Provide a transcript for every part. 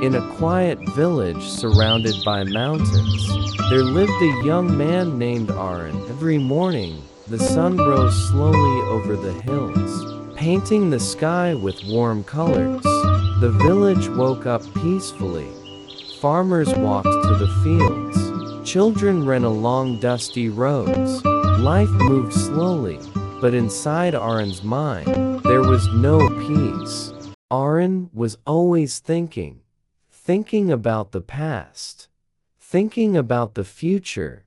In a quiet village surrounded by mountains, there lived a young man named Aaron. Every morning, the sun rose slowly over the hills, painting the sky with warm colors. The village woke up peacefully. Farmers walked to the fields. Children ran along dusty roads. Life moved slowly, but inside Aaron's mind, there was no peace. Aaron was always thinking about the past, thinking about the future,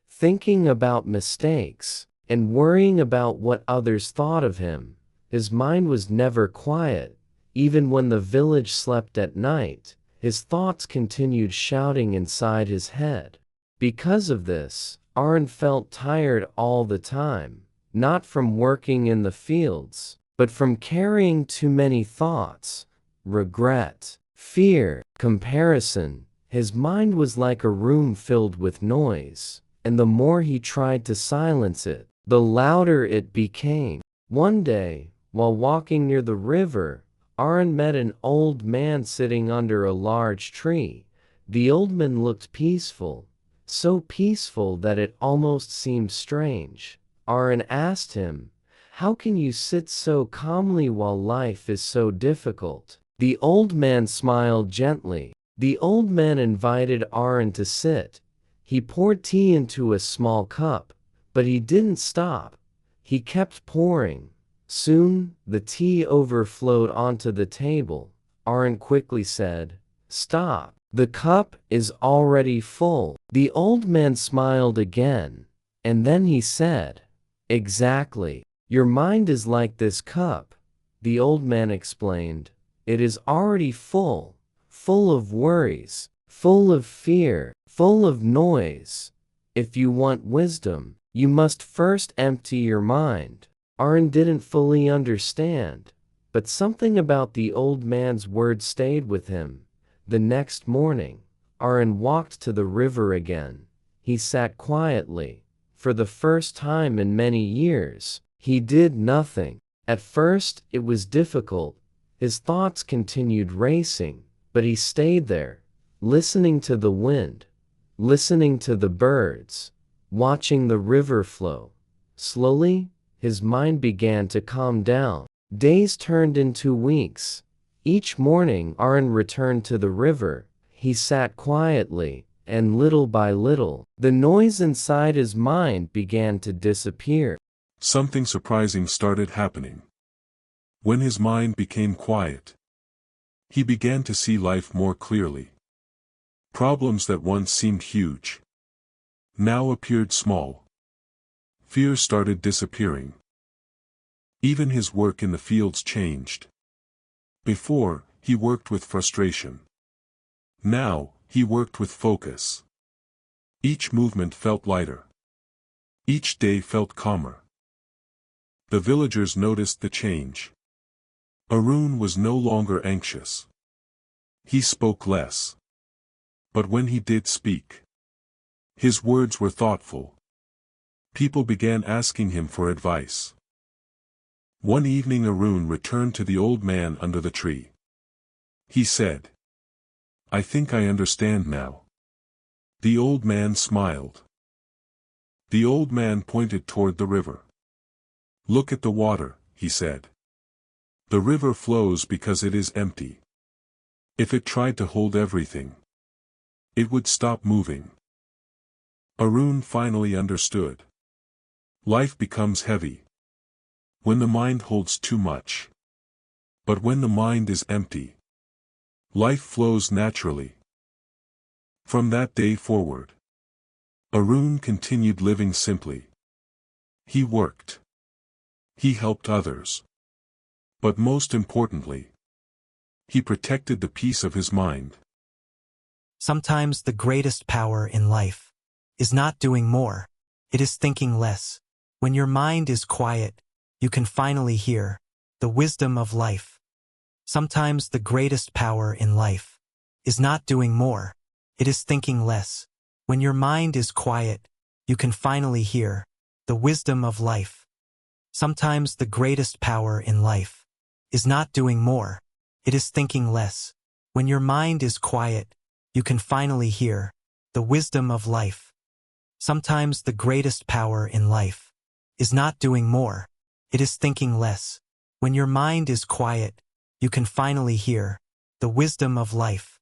thinking about mistakes, and worrying about what others thought of him. His mind was never quiet. Even when the village slept at night, his thoughts continued shouting inside his head. Because of this, Aaron felt tired all the time, not from working in the fields, but from carrying too many thoughts, regret, fear, comparison. His mind was like a room filled with noise, and the more he tried to silence it, the louder it became. One day, while walking near the river, Aaron met an old man sitting under a large tree. The old man looked peaceful, so peaceful that it almost seemed strange. Aaron asked him, "How can you sit so calmly while life is so difficult?" The old man smiled gently. The old man invited Aaron to sit. He poured tea into a small cup, but he didn't stop. He kept pouring. Soon, the tea overflowed onto the table. Aaron quickly said, "Stop. The cup is already full." The old man smiled again, and then he said, "Exactly. Your mind is like this cup." The old man explained, "It is already full of worries, full of fear, full of noise. If you want wisdom, you must first empty your mind." Aaron didn't fully understand, but something about the old man's words stayed with him. The next morning, Aaron walked to the river again. He sat quietly. For the first time in many years, he did nothing. At first, it was difficult. His thoughts continued racing, but he stayed there, listening to the wind, listening to the birds, watching the river flow. Slowly, his mind began to calm down. Days turned into weeks. Each morning, Aaron returned to the river. He sat quietly, and little by little, the noise inside his mind began to disappear. Something surprising started happening. When his mind became quiet, he began to see life more clearly. Problems that once seemed huge now appeared small. Fear started disappearing. Even his work in the fields changed. Before, he worked with frustration. Now, he worked with focus. Each movement felt lighter. Each day felt calmer. The villagers noticed the change. Arun was no longer anxious. He spoke less. But when he did speak, his words were thoughtful. People began asking him for advice. One evening Arun returned to the old man under the tree. He said, "I think I understand now." The old man smiled. The old man pointed toward the river. "Look at the water," he said. "The river flows because it is empty. If it tried to hold everything, it would stop moving." Arun finally understood. Life becomes heavy when the mind holds too much. But when the mind is empty, life flows naturally. From that day forward, Arun continued living simply. He worked. He helped others. But most importantly, he protected the peace of his mind. Sometimes the greatest power in life is not doing more, it is thinking less. When your mind is quiet, you can finally hear the wisdom of life. Sometimes the greatest power in life is not doing more, it is thinking less. When your mind is quiet, you can finally hear the wisdom of life. Sometimes the greatest power in life is not doing more, it is thinking less. When your mind is quiet, you can finally hear the wisdom of life. Sometimes the greatest power in life is not doing more, it is thinking less. When your mind is quiet, you can finally hear the wisdom of life.